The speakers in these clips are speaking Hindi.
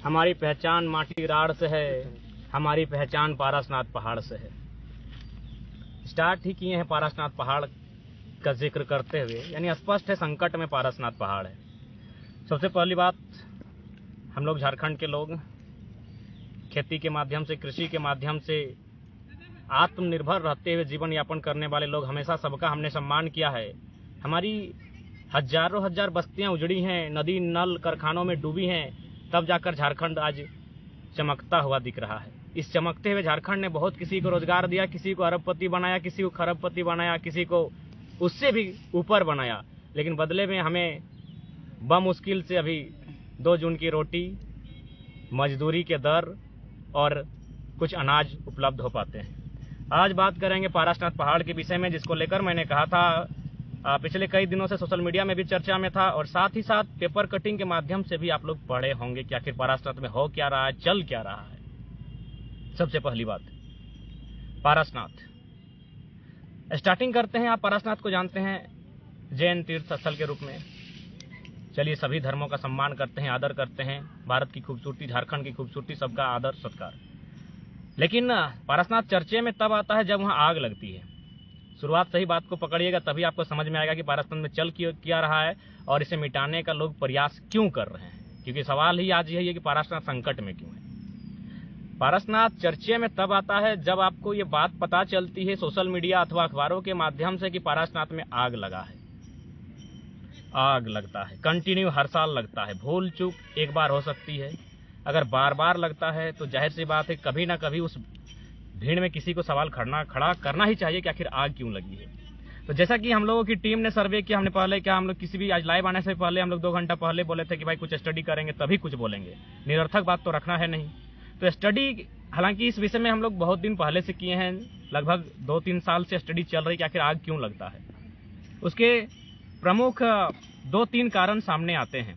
हमारी पहचान माटी राड़ से है, हमारी पहचान पारसनाथ पहाड़ से है। स्टार्ट ही किए हैं पारसनाथ पहाड़ का जिक्र करते हुए, यानी स्पष्ट है संकट में पारसनाथ पहाड़ है। सबसे पहली बात, हम लोग झारखंड के लोग खेती के माध्यम से, कृषि के माध्यम से आत्मनिर्भर रहते हुए जीवन यापन करने वाले लोग, हमेशा सबका हमने सम्मान किया है। हमारी हजारों हजार बस्तियां उजड़ी हैं, नदी नल कारखानों में डूबी हैं, तब जाकर झारखंड आज चमकता हुआ दिख रहा है। इस चमकते हुए झारखंड ने बहुत किसी को रोजगार दिया, किसी को अरबपति बनाया, किसी को खरबपति बनाया, किसी को उससे भी ऊपर बनाया, लेकिन बदले में हमें बमुश्किल से अभी 2 जून की रोटी, मजदूरी के दर और कुछ अनाज उपलब्ध हो पाते हैं। आज बात करेंगे पारसनाथ पहाड़ के विषय में, जिसको लेकर मैंने कहा था पिछले कई दिनों से सोशल मीडिया में भी चर्चा में था, और साथ ही साथ पेपर कटिंग के माध्यम से भी आप लोग पढ़े होंगे कि आखिर पारसनाथ में हो क्या रहा है, चल क्या रहा है। सबसे पहली बात, पारसनाथ स्टार्टिंग करते हैं। आप पारसनाथ को जानते हैं जैन तीर्थ स्थल के रूप में। चलिए, सभी धर्मों का सम्मान करते हैं, आदर करते हैं। भारत की खूबसूरती, झारखंड की खूबसूरती, सबका आदर सत्कार। लेकिन पारसनाथ चर्चे में तब आता है जब वहां आग लगती है। शुरुआत सही बात को पकड़िएगा, तभी आपको समझ में आएगा कि पारसनाथ में चल क्या रहा है और इसे मिटाने का लोग प्रयास क्यों कर रहे हैं। क्योंकि सवाल ही आज यही है कि पारसनाथ संकट में क्यों है। पारसनाथ चर्चे में तब आता है जब आपको ये बात पता चलती है सोशल मीडिया अथवा अखबारों के माध्यम से कि पारसनाथ में आग लगा है। आग लगता है, कंटिन्यू हर साल लगता है। भूल चूक एक बार हो सकती है, अगर बार बार लगता है तो जाहिर सी बात है कभी ना कभी उस भीड़ में किसी को सवाल खड़ा करना ही चाहिए कि आखिर आग क्यों लगी है। तो जैसा कि हम लोगों की टीम ने सर्वे किया, हमने पहले क्या, हम लोग किसी भी आज लाइव आने से पहले हम लोग 2 घंटा पहले बोले थे कि भाई कुछ स्टडी करेंगे तभी कुछ बोलेंगे, निरर्थक बात तो रखना है नहीं। तो स्टडी, हालांकि इस विषय में हम लोग बहुत दिन पहले से किए हैं, लगभग 2-3 साल से स्टडी चल रही कि आखिर आग क्यों लगता है। उसके प्रमुख 2-3 कारण सामने आते हैं,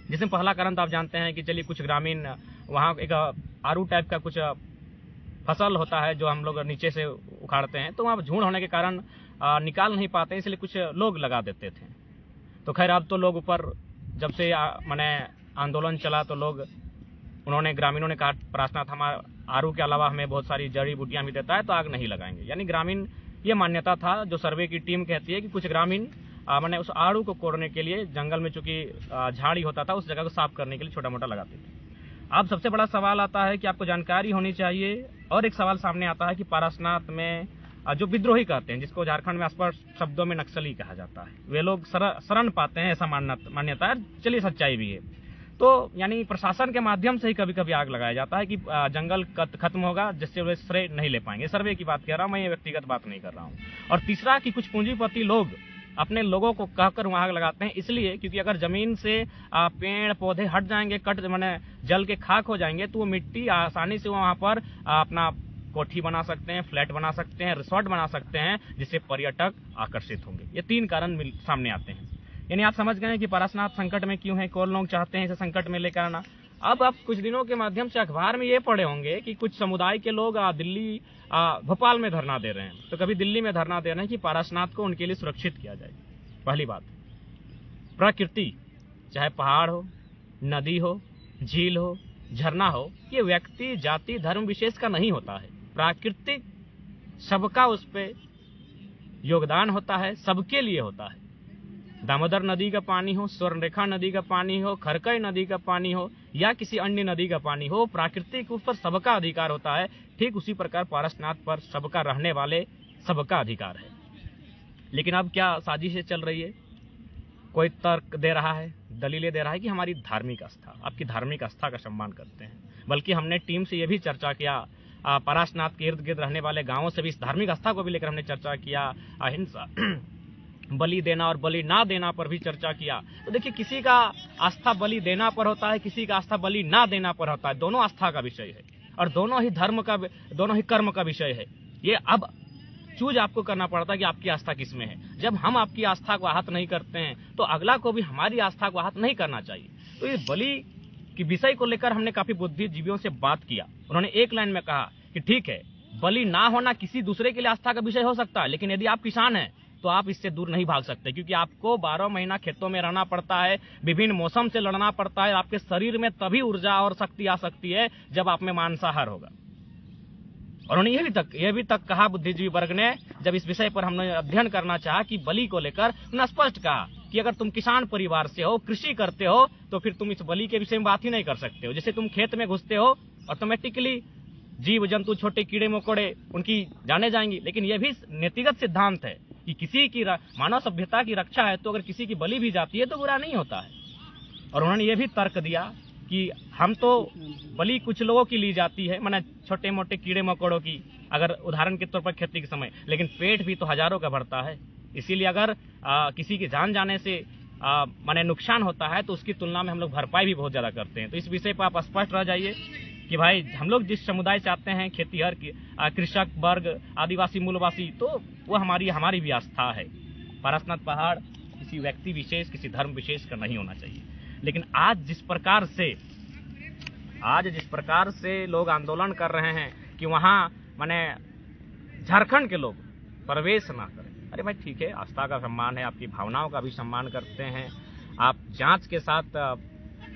जिसमें पहला कारण तो आप जानते हैं कि चलिए कुछ ग्रामीण, वहाँ एक आरू टाइप का कुछ फसल होता है जो हम लोग नीचे से उखाड़ते हैं, तो वहाँ झुंड होने के कारण निकाल नहीं पाते, इसलिए कुछ लोग लगा देते थे। तो खैर अब तो लोग ऊपर, जब से मैंने आंदोलन चला तो लोग, उन्होंने, ग्रामीणों ने कहा पारसनाथ हमारा आरू के अलावा हमें बहुत सारी जड़ी बूटियां भी देता है, तो आग नहीं लगाएंगे। यानी ग्रामीण, ये मान्यता था, जो सर्वे की टीम कहती है कि कुछ ग्रामीण मैंने उस आड़ू को कोड़ने के लिए जंगल में चूंकि झाड़ी होता था, उस जगह को साफ करने के लिए छोटा मोटा लगाते थे। अब सबसे बड़ा सवाल आता है कि आपको जानकारी होनी चाहिए, और एक सवाल सामने आता है कि पारसनाथ में जो विद्रोही कहते हैं, जिसको झारखंड में स्पष्ट शब्दों में नक्सली कहा जाता है, वे लोग शरण पाते हैं, ऐसा मान्यता है। चलिए, सच्चाई भी है। तो यानी प्रशासन के माध्यम से ही कभी कभी आग लगाया जाता है कि जंगल खत्म होगा, जिससे वे श्रेय नहीं ले पाएंगे। सर्वे की बात कह रहा हूं मैं, ये व्यक्तिगत बात नहीं कर रहा हूं। और तीसरा कि कुछ पूंजीपति लोग अपने लोगों को कहकर वहां आग लगाते हैं, इसलिए क्योंकि अगर जमीन से पेड़ पौधे हट जाएंगे, माने जल के खाक हो जाएंगे, तो वो मिट्टी आसानी से वहां पर अपना कोठी बना सकते हैं, फ्लैट बना सकते हैं, रिसोर्ट बना सकते हैं, जिससे पर्यटक आकर्षित होंगे। ये 3 कारण सामने आते हैं। यानी आप समझ गए कि पारसनाथ संकट में क्यों है, कौन लोग चाहते हैं इसे संकट में लेकर आना। अब आप कुछ दिनों के माध्यम से अखबार में ये पढ़े होंगे कि कुछ समुदाय के लोग दिल्ली, भोपाल में धरना दे रहे हैं। तो कभी दिल्ली में धरना दे रहे हैं कि पारसनाथ को उनके लिए सुरक्षित किया जाए। पहली बात, प्रकृति, चाहे पहाड़ हो, नदी हो, झील हो, झरना हो, ये व्यक्ति, जाति, धर्म विशेष का नहीं होता है। प्राकृतिक सबका उस पे योगदान होता है, सबके लिए होता है। दामोदर नदी का पानी हो, स्वर्णरेखा नदी का पानी हो, खरकई नदी का पानी हो, या किसी अन्य नदी का पानी हो, प्राकृतिक उस पर सबका अधिकार होता है। ठीक उसी प्रकार पारसनाथ पर सबका रहने वाले सबका अधिकार है। लेकिन अब क्या साजिशें चल रही है, कोई तर्क दे रहा है, दलीलें दे रहा है कि हमारी धार्मिक आस्था, आपकी धार्मिक आस्था का सम्मान करते हैं। बल्कि हमने टीम से यह भी चर्चा किया, पारसनाथ के इर्द गिर्द रहने वाले गांवों से भी इस धार्मिक आस्था को भी लेकर हमने चर्चा किया। अहिंसा, बलि देना और बलि ना देना पर भी चर्चा किया। तो देखिए, किसी का आस्था बलि देना पर होता है, किसी का आस्था बलि ना देना पर होता है। दोनों आस्था का विषय है और दोनों ही धर्म का, दोनों ही कर्म का विषय है। ये अब चूज आपको करना पड़ता है कि आपकी आस्था किसमें है। जब हम आपकी आस्था को आहत नहीं करते हैं तो अगला को भी हमारी आस्था को आहत नहीं करना चाहिए। तो ये बलि की विषय को लेकर हमने काफी बुद्धिजीवियों से बात किया। उन्होंने एक लाइन में कहा कि ठीक है, बलि ना होना किसी दूसरे के लिए आस्था का विषय हो सकता है, लेकिन यदि आप किसान हैं, तो आप इससे दूर नहीं भाग सकते, क्योंकि आपको 12 महीना खेतों में रहना पड़ता है, विभिन्न मौसम से लड़ना पड़ता है। आपके शरीर में तभी ऊर्जा और शक्ति आ सकती है जब आप में मांसाहार होगा। और उन्होंने यह भी तक कहा, बुद्धिजीवी वर्ग ने, जब इस विषय पर हमने अध्ययन करना चाहा कि बलि को लेकर, उन्होंने स्पष्ट कहा कि अगर तुम किसान परिवार से हो, कृषि करते हो, तो फिर तुम इस बलि के विषय में बात ही नहीं कर सकते हो। जैसे तुम खेत में घुसते हो, ऑटोमेटिकली जीव जंतु, छोटे कीड़े मकोड़े, उनकी जाने जाएंगी। लेकिन यह भी नीतिगत सिद्धांत है कि किसी की मानव सभ्यता की रक्षा है, तो अगर किसी की बलि भी जाती है तो बुरा नहीं होता है। और उन्होंने ये भी तर्क दिया कि हम तो बलि कुछ लोगों की ली जाती है, माने छोटे मोटे कीड़े मकोड़ों की, अगर उदाहरण के तौर पर खेती के समय, लेकिन पेट भी तो हजारों का भरता है। इसीलिए अगर किसी की जान जाने से माने नुकसान होता है तो उसकी तुलना में हम लोग भरपाई भी बहुत ज्यादा करते हैं। तो इस विषय पर आप स्पष्ट रह जाइए कि भाई हम लोग जिस समुदाय से आते हैं, खेतीहर, कृषक वर्ग, आदिवासी मूलवासी, तो वो हमारी भी आस्था है। पारसनाथ पहाड़ किसी व्यक्ति विशेष, किसी धर्म विशेष का नहीं होना चाहिए। लेकिन आज जिस प्रकार से लोग आंदोलन कर रहे हैं कि वहां माने झारखंड के लोग प्रवेश ना करें, अरे भाई ठीक है, आस्था का सम्मान है, आपकी भावनाओं का भी सम्मान करते हैं, आप जांच के साथ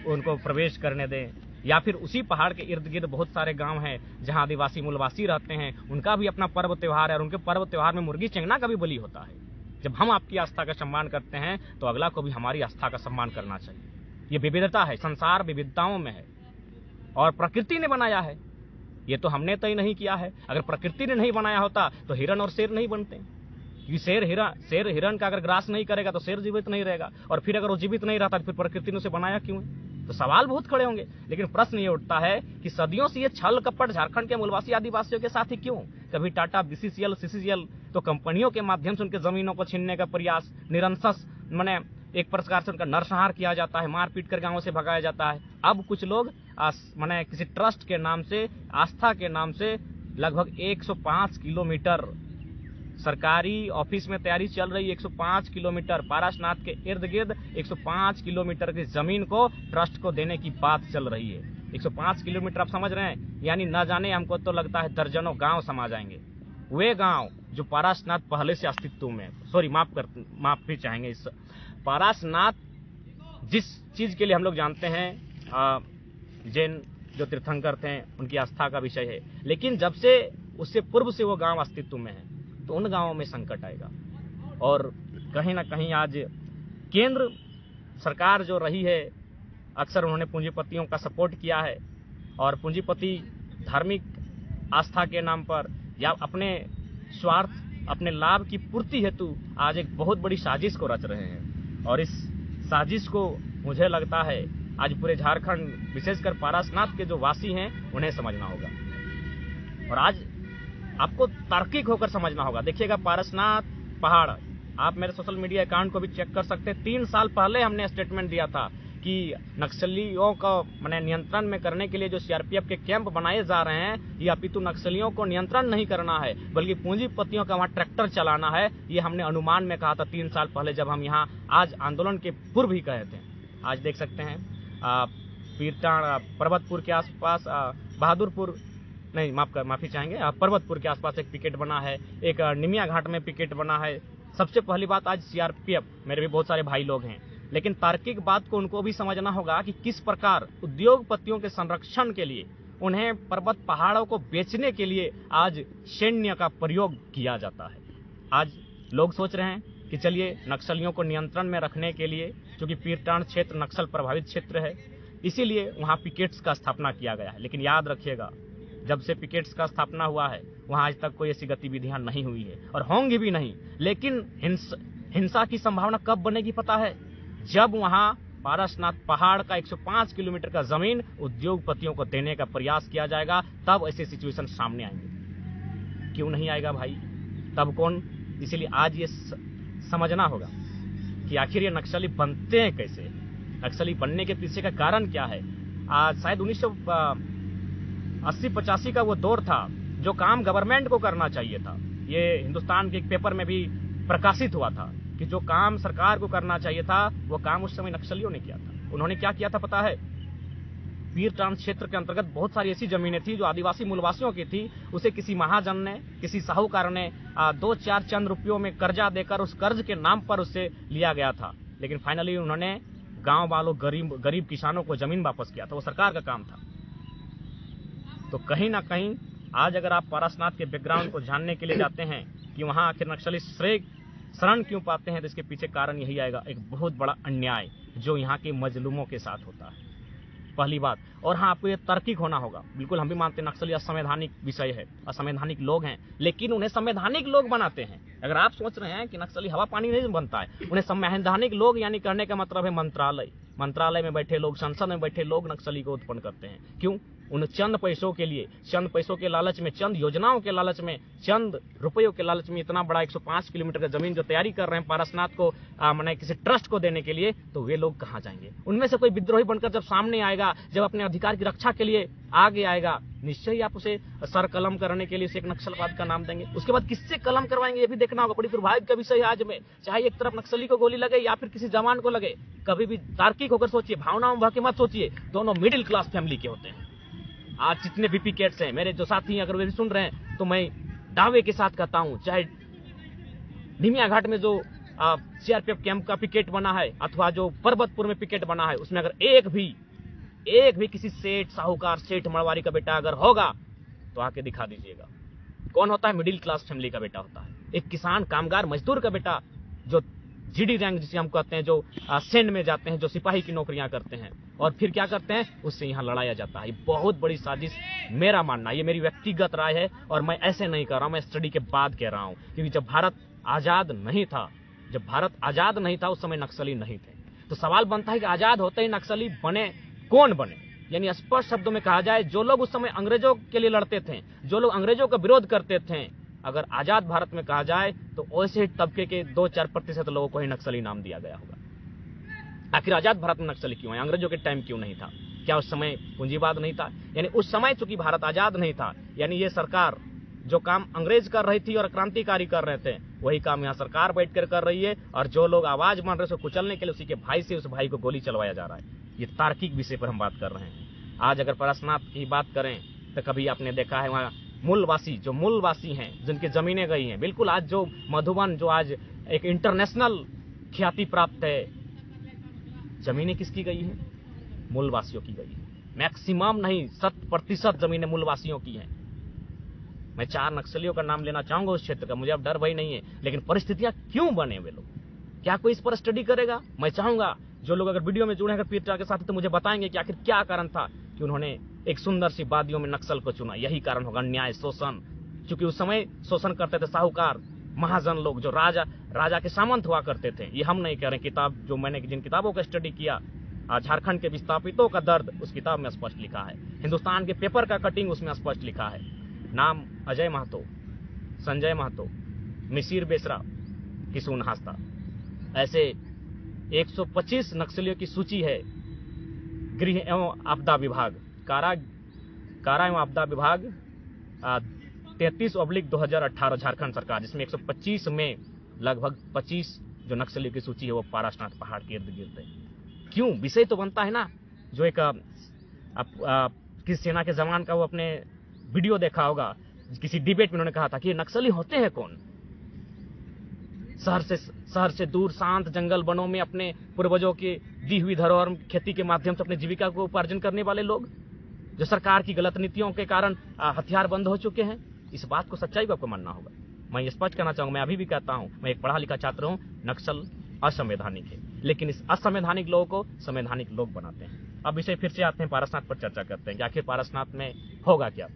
उनको प्रवेश करने दें। या फिर उसी पहाड़ के इर्द गिर्द बहुत सारे गांव हैं जहां आदिवासी मूलवासी रहते हैं, उनका भी अपना पर्व त्योहार है, और उनके पर्व त्योहार में मुर्गी चेंगना का भी बलि होता है। जब हम आपकी आस्था का सम्मान करते हैं तो अगला को भी हमारी आस्था का सम्मान करना चाहिए। ये विविधता है, संसार विविधताओं में है, और प्रकृति ने बनाया है, ये तो हमने तय नहीं किया है। अगर प्रकृति ने नहीं बनाया होता तो हिरन और शेर नहीं बनते, क्योंकि शेर हिरन का अगर ग्रास नहीं करेगा तो शेर जीवित नहीं रहेगा, और फिर अगर वो जीवित नहीं रहता तो फिर प्रकृति ने उसे बनाया क्यों है? तो सवाल बहुत खड़े होंगे। लेकिन प्रश्न ये उठता है कि सदियों से ये छल कपट झारखंड के मूलवासी आदिवासियों के साथ ही क्यों? कभी टाटा, बीसीसीएल, सीसीसीएल तो कंपनियों के माध्यम से उनके जमीनों को छीनने का प्रयास निरंतर, माने एक प्रकार से उनका नरसंहार किया जाता है, मारपीट कर गांवों से भगाया जाता है। अब कुछ लोग माने किसी ट्रस्ट के नाम से, आस्था के नाम से लगभग 105 किलोमीटर सरकारी ऑफिस में तैयारी चल रही है, 105 किलोमीटर पारसनाथ के इर्द गिर्द 105 किलोमीटर की जमीन को ट्रस्ट को देने की बात चल रही है। 105 किलोमीटर आप समझ रहे हैं, यानी न जाने हमको तो लगता है दर्जनों गांव समा जाएंगे। वे गांव जो पारसनाथ पहले से अस्तित्व में, सॉरी माफी चाहेंगे, इस पारसनाथ जिस चीज के लिए हम लोग जानते हैं, जैन जो तीर्थंकर थे उनकी आस्था का विषय है, लेकिन जब से उससे पूर्व से वो गांव अस्तित्व में है तो उन गांवों में संकट आएगा। और कहीं ना कहीं आज केंद्र सरकार जो रही है, अक्सर उन्होंने पूंजीपतियों का सपोर्ट किया है, और पूंजीपति धार्मिक आस्था के नाम पर या अपने स्वार्थ, अपने लाभ की पूर्ति हेतु आज एक बहुत बड़ी साजिश को रच रहे हैं। और इस साजिश को मुझे लगता है आज पूरे झारखंड, विशेषकर पारसनाथ के जो वासी हैं, उन्हें समझना होगा, और आज आपको तार्किक होकर समझना होगा। देखिएगा, पारसनाथ पहाड़, आप मेरे सोशल मीडिया अकाउंट को भी चेक कर सकते हैं। 3 साल पहले हमने स्टेटमेंट दिया था कि नक्सलियों को माने नियंत्रण में करने के लिए जो सीआरपीएफ के कैंप बनाए जा रहे हैं, ये अपितु नक्सलियों को नियंत्रण नहीं करना है, बल्कि पूंजीपतियों का वहां ट्रैक्टर चलाना है। ये हमने अनुमान में कहा था 3 साल पहले, जब हम यहाँ आज आंदोलन के पूर्व ही कहे थे। आज देख सकते हैं पीरटाण, पर्वतपुर के आसपास, बहादुरपुर नहीं, माफी चाहेंगे, पर्वतपुर के आसपास एक पिकेट बना है, एक निमिया घाट में पिकेट बना है। सबसे पहली बात, आज सीआरपीएफ, मेरे भी बहुत सारे भाई लोग हैं, लेकिन तार्किक बात को उनको भी समझना होगा कि किस प्रकार उद्योगपतियों के संरक्षण के लिए, उन्हें पर्वत पहाड़ों को बेचने के लिए आज सैन्य का प्रयोग किया जाता है। आज लोग सोच रहे हैं कि चलिए नक्सलियों को नियंत्रण में रखने के लिए, क्योंकि पीरटाण क्षेत्र नक्सल प्रभावित क्षेत्र है, इसीलिए वहां पिकेट्स का स्थापना किया गया है। लेकिन याद रखिएगा, जब से पिकेट्स का स्थापना हुआ है वहां आज तक कोई ऐसी गतिविधियां नहीं हुई है, और होंगी भी नहीं। लेकिन हिंसा की संभावना कब बनेगी पता है? जब वहां पारसनाथ पहाड़ का 105 किलोमीटर का जमीन उद्योगपतियों को देने का प्रयास किया जाएगा, तब ऐसे सिचुएशन सामने आएंगे। क्यों नहीं आएगा भाई? तब कौन? इसीलिए आज ये समझना होगा कि आखिर ये नक्सली बनते हैं कैसे, नक्सली बनने के पीछे का कारण क्या है। आज शायद 1980-85 का वो दौर था, जो काम गवर्नमेंट को करना चाहिए था। ये हिंदुस्तान के एक पेपर में भी प्रकाशित हुआ था कि जो काम सरकार को करना चाहिए था, वो काम उस समय नक्सलियों ने किया था। उन्होंने क्या किया था पता है? पीरटान क्षेत्र के अंतर्गत बहुत सारी ऐसी जमीनें थी जो आदिवासी मूलवासियों की थी। उसे किसी महाजन ने, किसी साहूकार ने 2-4 चंद रुपयों में कर्जा देकर उस कर्ज के नाम पर उससे लिया गया था। लेकिन फाइनली उन्होंने गांव वालों, गरीब किसानों को जमीन वापस किया था। वो सरकार का काम था। तो कहीं ना कहीं आज अगर आप पारसनाथ के बैकग्राउंड को जानने के लिए जाते हैं कि वहां आखिर नक्सली शरण क्यों पाते हैं, तो इसके पीछे कारण यही आएगा, एक बहुत बड़ा अन्याय जो यहाँ के मजलूमों के साथ होता है, पहली बात। और हाँ, आपको ये तार्किक होना होगा। बिल्कुल हम भी मानते हैं नक्सली असंवैधानिक विषय है, असंवैधानिक लोग हैं, लेकिन उन्हें संवैधानिक लोग बनाते हैं। अगर आप सोच रहे हैं कि नक्सली हवा पानी नहीं बनता है, उन्हें संवैधानिक लोग यानी करने का मतलब है मंत्रालय में बैठे लोग, संसद में बैठे लोग नक्सली को उत्पन्न करते हैं। क्यों? उन चंद पैसों के लिए, चंद पैसों के लालच में, चंद योजनाओं के लालच में, चंद रुपयों के लालच में इतना बड़ा 105 किलोमीटर का जमीन जो तैयारी कर रहे हैं पारसनाथ को मैंने किसी ट्रस्ट को देने के लिए, तो वे लोग कहां जाएंगे? उनमें से कोई विद्रोही बनकर जब सामने आएगा, जब अपने अधिकार की रक्षा के लिए आगे आएगा, निश्चय ही आप उसे सर कलम करने के लिए उसे एक नक्सलवाद का नाम देंगे। उसके बाद किससे कलम करवाएंगे ये भी देखना होगा। बड़ी दुर्भाग्य का विषय है आज में, चाहे एक तरफ नक्सली को गोली लगे या फिर किसी जवान को लगे, कभी भी तार्किक होकर सोचिए, भावनाओं बह के मत सोचिए। दोनों मिडिल क्लास फैमिली के होते हैं। आज जितने भी पिकेट्स हैं, मेरे जो साथी हैं, अगर वे भी सुन रहे हैं, तो मैं दावे के साथ कहता हूं, चाहे निमिया घाट में जो सीआरपीएफ कैंप का पिकेट बना है अथवा जो पर्वतपुर में पिकेट बना है, उसमें अगर एक भी किसी सेठ, साहूकार, सेठ, मड़वारी का बेटा अगर होगा तो आके दिखा दीजिएगा। कौन होता है? मिडिल क्लास फैमिली का बेटा होता है। एक किसान, कामगार, मजदूर का बेटा जो जीडी रैंक जिसे हम कहते हैं, जो सैन्य में जाते हैं, जो सिपाही की नौकरियां करते हैं, और फिर क्या करते हैं, उससे यहाँ लड़ाया जाता है। ये बहुत बड़ी साजिश, मेरा मानना, ये मेरी व्यक्तिगत राय है, और मैं ऐसे नहीं कर रहा हूं, मैं स्टडी के बाद कह रहा हूं। क्योंकि जब भारत आजाद नहीं था, उस समय नक्सली नहीं थे। तो सवाल बनता है कि आजाद होते ही नक्सली बने, कौन बने? यानी स्पष्ट शब्दों में कहा जाए, जो लोग उस समय अंग्रेजों के लिए लड़ते थे, जो लोग अंग्रेजों का विरोध करते थे, अगर आजाद भारत में कहा जाए तो वैसे ही तबके के 2-4% लोगों को ही नक्सली नाम दिया गया होगा। आखिर आजाद भारत में नक्सली क्यों है? अंग्रेजों के टाइम क्यों नहीं था? क्या उस समय पूंजीवाद नहीं था? यानी उस समय चूंकि भारत आजाद नहीं था, यानी ये सरकार जो काम अंग्रेज कर रही थी और क्रांतिकारी कर रहे थे, वही काम यहाँ सरकार बैठकर कर रही है। और जो लोग आवाज मान रहे हैं, कुचलने के लिए उसी के भाई से उस भाई को गोली चलवाया जा रहा है। ये तार्किक विषय पर हम बात कर रहे हैं। आज अगर पारसनाथ की बात करें तो कभी आपने देखा है वहाँ मूलवासी हैं, जिनकी जमीनें गई हैं, बिल्कुल आज जो मधुबन, जो आज एक इंटरनेशनल ख्याति प्राप्त है, जमीनें किसकी गई हैं? मूलवासियों की गई है। मैक्सिमम नहीं, 100% जमीनें मूलवासियों की हैं। मैं 4 नक्सलियों का नाम लेना चाहूंगा उस क्षेत्र का, मुझे अब डर भय नहीं है, लेकिन परिस्थितियां क्यों बने वे लोग, क्या कोई इस पर स्टडी करेगा? मैं चाहूंगा जो लोग अगर वीडियो में जुड़े हैं पीरटान के साथ, तो मुझे बताएंगे कि आखिर क्या कारण था कि उन्होंने एक सुंदर सी वादियों में नक्सल को चुना। यही कारण होगा, न्याय, शोषण। क्योंकि उस समय शोषण करते थे साहूकार, महाजन लोग, जो राजा के सामंत हुआ करते थे। ये हम नहीं कह रहे, किताब जो मैंने जिन किताबों का स्टडी किया, झारखंड के विस्थापितों का दर्द, उस किताब में स्पष्ट लिखा है। हिंदुस्तान के पेपर का कटिंग, उसमें स्पष्ट लिखा है। नाम अजय महतो, संजय महतो, मिसिर बेसरा, किशुन हास्ता, ऐसे 125 नक्सलियों की सूची है गृह एवं आपदा विभाग, कारा एवं आपदा विभाग 33/2018 झारखंड सरकार, जिसमें 125 में लगभग 25 जो नक्सलियों की सूची है वो पारसनाथ पहाड़ के इर्द गिर्द है। क्यों? विषय तो बनता है ना। जो एक किस सेना के जवान का वो अपने वीडियो देखा होगा, किसी डिबेट में उन्होंने कहा था कि ये नक्सली होते हैं कौन? शहर से दूर शांत जंगल वनों में अपने पूर्वजों की दी हुई धरोहर खेती के माध्यम से अपने जीविका को उपार्जन करने वाले लोग, जो सरकार की गलत नीतियों के कारण हथियार बंद हो चुके हैं। इस बात को सच्चाई को आपको मानना होगा। मैं स्पष्ट कहना चाहूंगा, मैं अभी भी कहता हूं, मैं एक पढ़ा लिखा छात्र हूं, नक्सल असंवैधानिक है, लेकिन इस असंवैधानिक लोगों को संवैधानिक लोग बनाते हैं। अब इसे फिर से आते हैं, पारसनाथ पर चर्चा करते हैं कि आखिर पारसनाथ में होगा क्या।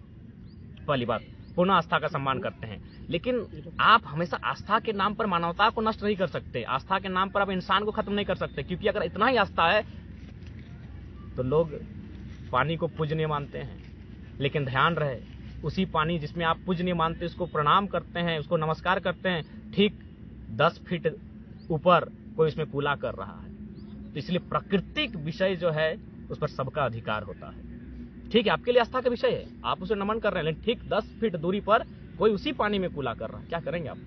पहली बात, पूर्ण आस्था का सम्मान करते हैं, लेकिन आप हमेशा आस्था के नाम पर मानवता को नष्ट नहीं कर सकते, आस्था के नाम पर आप इंसान को खत्म नहीं कर सकते। क्योंकि अगर इतना ही आस्था है तो लोग पानी को पूजनीय मानते हैं, लेकिन ध्यान रहे, उसी पानी जिसमें आप पूजनीय मानते हैं, उसको प्रणाम करते हैं, उसको नमस्कार करते हैं, ठीक 10 फीट ऊपर कोई उसमें कूला कर रहा है। तो इसलिए प्राकृतिक विषय जो है उस पर सबका अधिकार होता है। ठीक है, आपके लिए आस्था का विषय है, आप उसे नमन कर रहे हैं, लेकिन ठीक 10 फीट दूरी पर कोई उसी पानी में कूला कर रहा है, क्या करेंगे आप?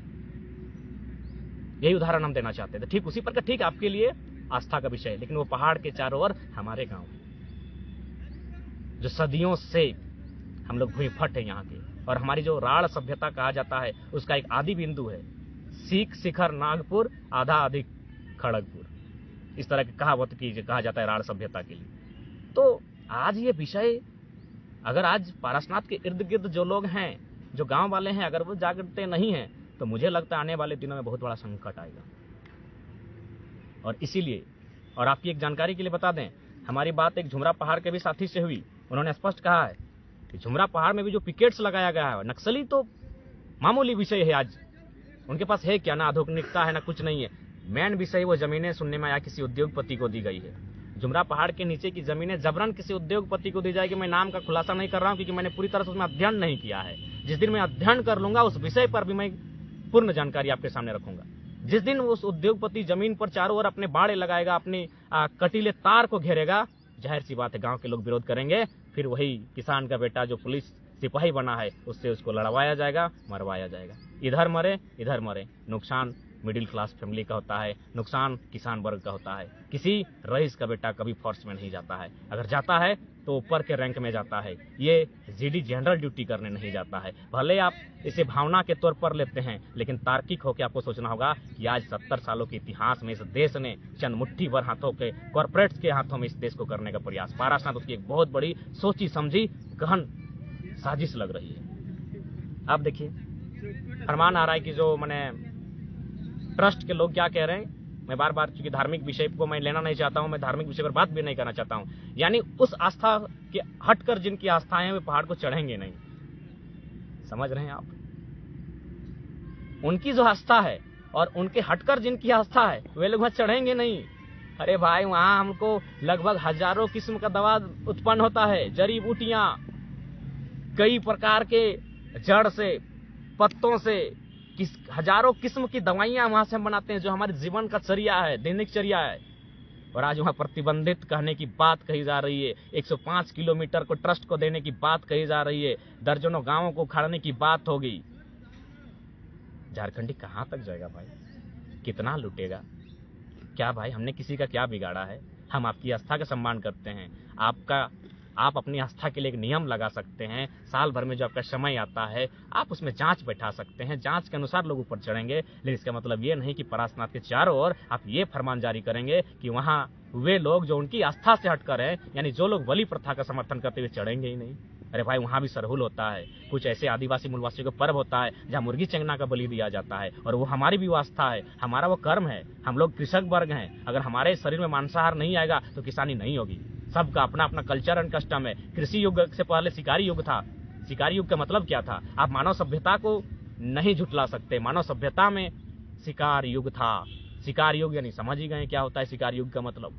यही उदाहरण हम देना चाहते थे। ठीक उसी पर का, ठीक आपके लिए आस्था का विषय है, लेकिन वो पहाड़ के चारों ओर हमारे गांव है। जो सदियों से हम लोग भूमिफट है यहाँ के, और हमारी जो राढ़ सभ्यता कहा जाता है उसका एक आदि बिंदु है सीख शिखर नागपुर आधा अधिक खड़गपुर, इस तरह की कहावत की कहा जाता है राढ़ सभ्यता के लिए। तो आज ये विषय अगर आज पारसनाथ के इर्द गिर्द जो लोग हैं, जो गांव वाले हैं, अगर वो जागते नहीं हैं तो मुझे लगता है आने वाले दिनों में बहुत बड़ा संकट आएगा। और इसीलिए, और आपकी एक जानकारी के लिए बता दें, हमारी बात एक झुमरा पहाड़ के भी साथी से हुई। उन्होंने स्पष्ट कहा है कि झुमरा पहाड़ में भी जो पिकेट्स लगाया गया है, नक्सली तो मामूली विषय है। आज उनके पास है क्या, ना आधुनिकता है ना कुछ नहीं है। मेन विषय वो जमीनें सुनने में आया किसी उद्योगपति को दी गई है। झुमरा पहाड़ के नीचे की जमीनें जबरन किसी उद्योगपति को दी जाएगी। मैं नाम का खुलासा नहीं कर रहा हूं क्योंकि मैंने पूरी तरह से उसमें अध्ययन नहीं किया है। जिस दिन मैं अध्ययन कर लूंगा उस विषय पर भी मैं पूर्ण जानकारी आपके सामने रखूंगा। जिस दिन उस उद्योगपति जमीन पर चारों ओर अपने बाड़े लगाएगा, अपने कटीले तार को घेरेगा, जाहिर सी बात है गांव के लोग विरोध करेंगे। फिर वही किसान का बेटा जो पुलिस सिपाही बना है उससे उसको लड़वाया जाएगा, मरवाया जाएगा। इधर मरे इधर मरे। नुकसान मिडिल क्लास फैमिली का होता है, नुकसान किसान वर्ग का होता है। किसी रईस का बेटा कभी फोर्स में नहीं जाता है, अगर जाता है तो ऊपर के रैंक में जाता है। ये जीडी जनरल ड्यूटी करने नहीं जाता है। भले आप इसे भावना के तौर पर लेते हैं, लेकिन तार्किक होकर आपको सोचना होगा कि आज 70 सालों के इतिहास में इस देश ने चंद मुट्ठी भर हाथों के कॉर्पोरेट्स के हाथों में इस देश को करने का प्रयास, पारासनाथ उसकी एक बहुत बड़ी सोची समझी गहन साजिश लग रही है। अब देखिए फरमान आ रहा है कि जो मैंने ट्रस्ट के लोग क्या कह रहे हैं। मैं बार बार, चूंकि धार्मिक विषय को मैं लेना नहीं चाहता हूं, मैं धार्मिक विषय पर बात भी नहीं करना चाहता हूं। यानी उस आस्था के हटकर जिनकी आस्थाएं हैं वे पहाड़ को चढ़ेंगे नहीं। समझ रहे हैं आप? उनकी जो आस्था है और उनके हटकर जिनकी आस्था है वे लोग वहां चढ़ेंगे नहीं। अरे भाई, वहां हमको लगभग हजारों किस्म का दवा उत्पन्न होता है, जड़ी बूटियां, कई प्रकार के जड़ से, पत्तों से, हजारों किस्म की दवाइयां वहां से हम बनाते हैं, जो हमारे जीवन का चर्या है, दैनिक चर्या है। और आज वहां प्रतिबंधित कहने की बात कही जा रही है। 105 किलोमीटर को ट्रस्ट को देने की बात कही जा रही है। दर्जनों गांवों को उखाड़ने की बात होगी। झारखंडी कहां तक जाएगा भाई? कितना लूटेगा? क्या भाई, हमने किसी का क्या बिगाड़ा है? हम आपकी आस्था का सम्मान करते हैं। आप अपनी आस्था के लिए एक नियम लगा सकते हैं। साल भर में जो आपका समय आता है आप उसमें जांच बैठा सकते हैं, जांच के अनुसार लोग ऊपर चढ़ेंगे। लेकिन इसका मतलब ये नहीं कि पारसनाथ के चारों ओर आप ये फरमान जारी करेंगे कि वहां वे लोग जो उनकी आस्था से हटकर हैं, यानी जो लोग बलि प्रथा का समर्थन करते हुए चढ़ेंगे ही नहीं। अरे भाई, वहां भी सरहुल होता है, कुछ ऐसे आदिवासी मूलवासियों का पर्व होता है जहां मुर्गी चंगना का बलि दिया जाता है, और वो हमारी भी आस्था है, हमारा वो कर्म है। हम लोग कृषक वर्ग हैं, अगर हमारे शरीर में मांसाहार नहीं आएगा तो किसानी नहीं होगी। सबका अपना अपना कल्चर एंड कस्टम है। कृषि युग से पहले शिकारी युग था। शिकारी युग का मतलब क्या था? आप मानव सभ्यता को नहीं झुटला सकते। मानव सभ्यता में शिकार युग था। शिकार युग यानी समझ ही गए क्या होता है शिकार युग का मतलब।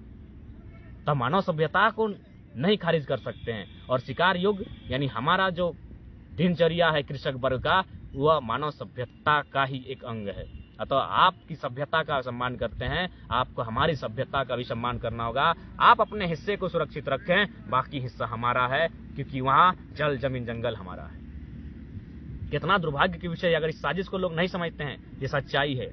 तो मानव सभ्यता को नहीं खारिज कर सकते हैं। और शिकार युग यानी हमारा जो दिनचर्या है कृषक वर्ग का, वह मानव सभ्यता का ही एक अंग है। अतः आपकी सभ्यता का सम्मान करते हैं, आपको हमारी सभ्यता का भी सम्मान करना होगा। आप अपने हिस्से को सुरक्षित रखें, बाकी हिस्सा हमारा है, क्योंकि वहां जल जमीन जंगल हमारा है। कितना दुर्भाग्य की विषय, अगर इस साजिश को लोग नहीं समझते हैं। ये सच्चाई है।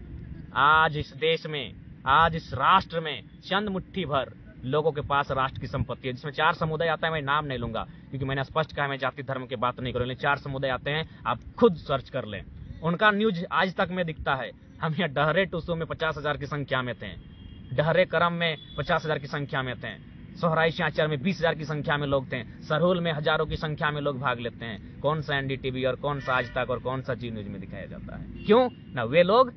आज इस देश में, आज इस राष्ट्र में चंद मुट्ठी भर लोगों के पास राष्ट्र की संपत्ति है, जिसमें 4 समुदाय आता है। मैं नाम नहीं लूंगा क्योंकि मैंने स्पष्ट कहा मैं जाति धर्म की बात नहीं करूंगा। 4 समुदाय आते हैं, आप खुद सर्च कर लें। उनका न्यूज आज तक में दिखता है। हम यहाँ डहरे टूसू में 50,000 की संख्या में थे, डहरे करम में 50,000 की संख्या में थे, सोहराई शाचर में 20,000 की संख्या में लोग थे, सरहुल में हजारों की संख्या में लोग भाग लेते हैं। कौन सा एनडीटीवी और कौन सा आज तक और कौन सा जी न्यूज में दिखाया जाता है? क्यों ना? वे लोग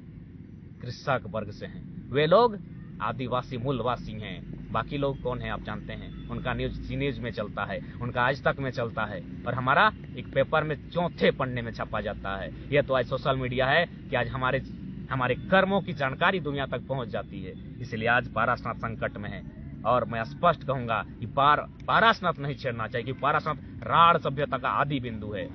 कृषक वर्ग से हैं, वे लोग आदिवासी मूलवासी हैं। बाकी लोग कौन है आप जानते हैं? उनका न्यूज जी न्यूज में चलता है, उनका आज तक में चलता है, और हमारा एक पेपर में 4थे पन्ने में छपा जाता है। यह तो आज सोशल मीडिया है कि आज हमारे कर्मों की जानकारी दुनिया तक पहुंच जाती है। इसलिए आज पारसनाथ संकट में है, और मैं स्पष्ट कहूंगा कि पारसनाथ नहीं छेड़ना चाहिए, क्योंकि पारसनाथ राढ़ सभ्यता का आदि बिंदु है।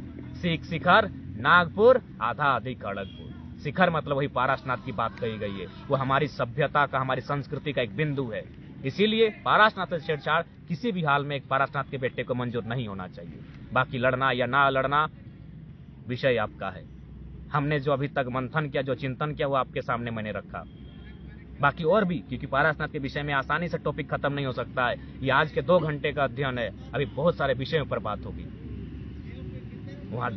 शिखर नागपुर आधा अधिक खड़गपुर। शिखर मतलब वही पारसनाथ की बात कही गई है, वो हमारी सभ्यता का, हमारी संस्कृति का एक बिंदु है। इसीलिए पारसनाथ से छेड़छाड़ किसी भी हाल में एक पारसनाथ के बेटे को मंजूर नहीं होना चाहिए। बाकी लड़ना या ना लड़ना विषय आपका है। हमने जो अभी तक मंथन किया, जो चिंतन किया, वो आपके सामने मैंने रखा। बाकी और भी, क्योंकि पारसनाथ के विषय में आसानी से टॉपिक खत्म नहीं हो सकता है। ये आज के 2 घंटे का अध्ययन है, अभी बहुत सारे विषयों पर बात होगी। वहां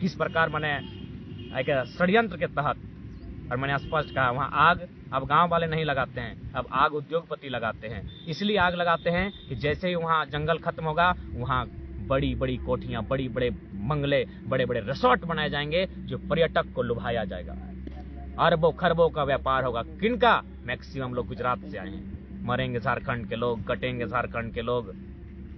किस प्रकार मैंने एक षड्यंत्र के तहत, और मैंने स्पष्ट कहा, वहां आग अब गांव वाले नहीं लगाते हैं, अब आग उद्योगपति लगाते हैं। इसलिए आग लगाते हैं कि जैसे ही वहां जंगल खत्म होगा, वहां बड़ी बड़ी कोठियां, बड़ी बड़े बंगले, बड़े बड़े रिसोर्ट बनाए जाएंगे, जो पर्यटक को लुभाया जाएगा। अरबों खरबों का व्यापार होगा। किनका? मैक्सिमम लोग गुजरात से आए हैं। मरेंगे झारखंड के लोग, कटेंगे झारखंड के लोग,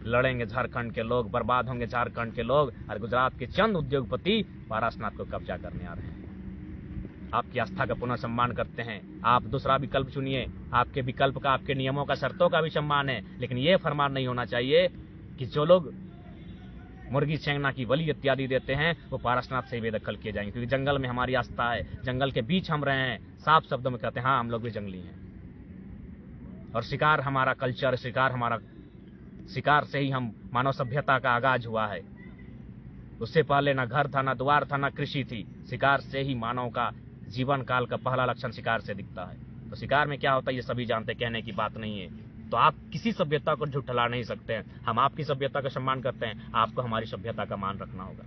लड़ेंगे झारखंड के लोग, बर्बाद होंगे झारखंड के लोग, और गुजरात के चंद उद्योगपति पारसनाथ को कब्जा करने आ रहे हैं। आपकी आस्था का पुनः सम्मान करते हैं। आप दूसरा विकल्प चुनिए, आपके विकल्प का, आपके नियमों का, शर्तों का भी सम्मान है, लेकिन यह फरमान नहीं होना चाहिए कि जो लोग मुर्गी छेंगना की बलि इत्यादि देते हैं वो पारसनाथ से बेदखल किए जाएंगे, क्योंकि जंगल में हमारी आस्था है, जंगल के बीच हम रहे हैं। साफ शब्दों में कहते हैं, हाँ हम लोग भी जंगली हैं, और शिकार हमारा कल्चर, शिकार से ही हम मानव सभ्यता का आगाज हुआ है। उससे पहले ना घर था, ना द्वार था, ना कृषि थी। शिकार से ही मानव का जीवन काल का पहला लक्षण शिकार से दिखता है। तो शिकार में क्या होता है ये सभी जानते, कहने की बात नहीं है। तो आप किसी सभ्यता को झुठला नहीं सकते हैं। हम आपकी सभ्यता का सम्मान करते हैं, आपको हमारी सभ्यता का मान रखना होगा।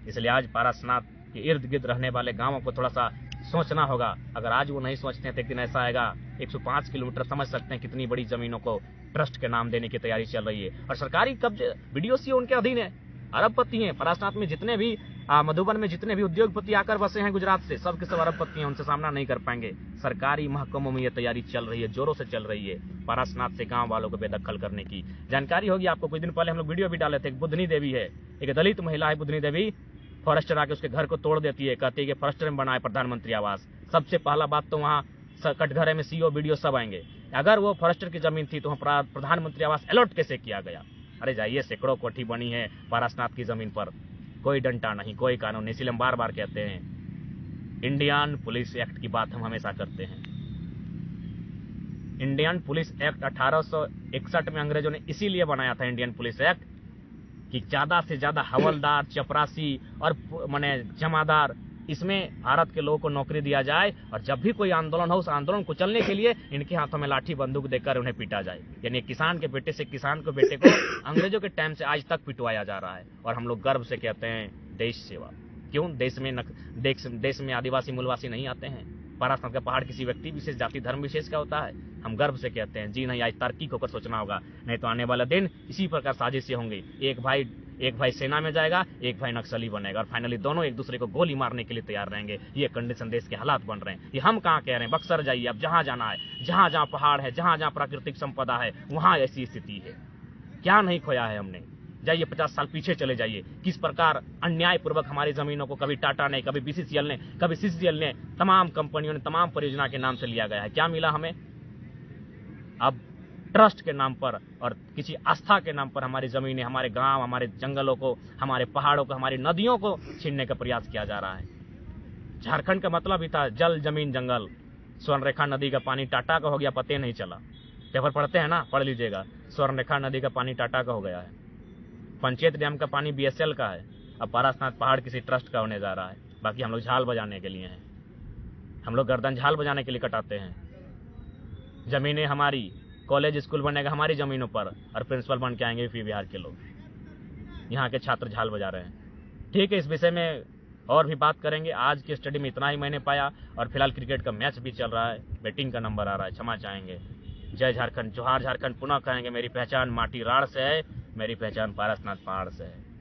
इसलिए आज पारसनाथ के इर्द गिर्द रहने वाले गांवों को थोड़ा सा सोचना होगा। अगर आज वो नहीं सोचते हैं तो एक दिन ऐसा आएगा, 105 किलोमीटर समझ सकते हैं कितनी बड़ी जमीनों को ट्रस्ट के नाम देने की तैयारी चल रही है, और सरकारी कब्जे बीडीओसी उनके अधीन है। अरबपति हैं पारसनाथ में जितने भी, मधुबन में जितने भी उद्योगपति आकर बसे हैं गुजरात से, सबके सब अरबपति हैं, उनसे सामना नहीं कर पाएंगे। सरकारी महकमों में यह तैयारी चल रही है, जोरों से चल रही है, पारसनाथ से गांव वालों को बेदखल करने की। जानकारी होगी आपको, कुछ दिन पहले हम लोग वीडियो भी डाले थे। एक बुधनी देवी है, एक दलित महिला है बुधनी देवी, फॉरेस्टर आके उसके घर को तोड़ देती है, कहती है कि फॉरेस्टर में बना है प्रधानमंत्री आवास। सबसे पहला बात तो वहाँ कटघरे में सीओ वीडियो सब आएंगे। अगर वो फॉरेस्टर की जमीन थी तो प्रधानमंत्री आवास अलॉट कैसे किया गया? अरे जाइए, सैकड़ों कोठी बनी है पारसनाथ की जमीन पर, कोई डंटा नहीं, कोई कानून नहीं। इसलिए हम बार बार कहते हैं, इंडियन पुलिस एक्ट की बात हम हमेशा करते हैं। इंडियन पुलिस एक्ट 1861 में अंग्रेजों ने इसीलिए बनाया था इंडियन पुलिस एक्ट, कि ज्यादा से ज्यादा हवलदार, चपरासी और माने जमादार, इसमें भारत के लोगों को नौकरी दिया जाए, और जब भी कोई आंदोलन हो, उस आंदोलन को चलने के लिए इनके हाथों में लाठी बंदूक देकर उन्हें पीटा जाए। यानी किसान के बेटे से किसान के बेटे को अंग्रेजों के टाइम से आज तक पिटवाया जा रहा है। और हम लोग गर्व से कहते हैं देश सेवा। क्यों? देश में आदिवासी मूलवासी नहीं आते हैं। पारसनाथ का पहाड़ किसी व्यक्ति विशेष, जाति धर्म विशेष का होता है। हम गर्व से कहते हैं जी नहीं, आज तार्किक होकर सोचना होगा, नहीं तो आने वाला दिन इसी प्रकार साजिशें होंगी। एक भाई सेना में जाएगा, एक भाई नक्सली बनेगा, और फाइनली दोनों एक दूसरे को गोली मारने के लिए तैयार रहेंगे। ये कंडीशन देश के हालात बन रहे हैं। ये हम कहाँ कह रहे हैं? बक्सर जाइए, अब जहां जाना है, जहां जहां पहाड़ है, जहां जहां प्राकृतिक संपदा है, वहां ऐसी स्थिति है। क्या नहीं खोया है हमने? जाइए 50 साल पीछे चले जाइए, किस प्रकार अन्यायपूर्वक हमारी जमीनों को कभी टाटा ने, कभी बीसीसीएल ने, कभी सीसीएल ने, तमाम कंपनियों ने, तमाम परियोजना के नाम से लिया गया है। क्या मिला हमें? अब ट्रस्ट के नाम पर और किसी आस्था के नाम पर हमारी जमीनें, हमारे गांव, हमारे जंगलों को, हमारे पहाड़ों को, हमारी नदियों को छीनने का प्रयास किया जा रहा है। झारखंड का मतलब ही था जल, जमीन, जंगल। स्वर्णरेखा नदी का पानी टाटा का हो गया, पता नहीं चला। पेपर पढ़ते हैं ना, पढ़ लीजिएगा। स्वर्णरेखा नदी का पानी टाटा का हो गया है। पंचायत डैम का पानी बीएसएल का है। अब पारसनाथ पहाड़ किसी ट्रस्ट का होने जा रहा है। बाकी हम लोग झाल बजाने के लिए हैं, हम लोग गर्दन झाल बजाने के लिए कटाते हैं। जमीनें हमारी, कॉलेज स्कूल बनेगा हमारी जमीनों पर, और प्रिंसिपल बन के आएंगे यूपी बिहार के लोग। यहाँ के छात्र झाल बजा रहे हैं। ठीक है, इस विषय में और भी बात करेंगे। आज की स्टडी में इतना ही मैंने पाया, और फिलहाल क्रिकेट का मैच भी चल रहा है, बैटिंग का नंबर आ रहा है, क्षमा चाहेंगे। जय झारखंड, जोहार झारखंड। पुनः कहेंगे, मेरी पहचान माटी राड़ से है, मेरी पहचान पारसनाथ पहाड़ से है।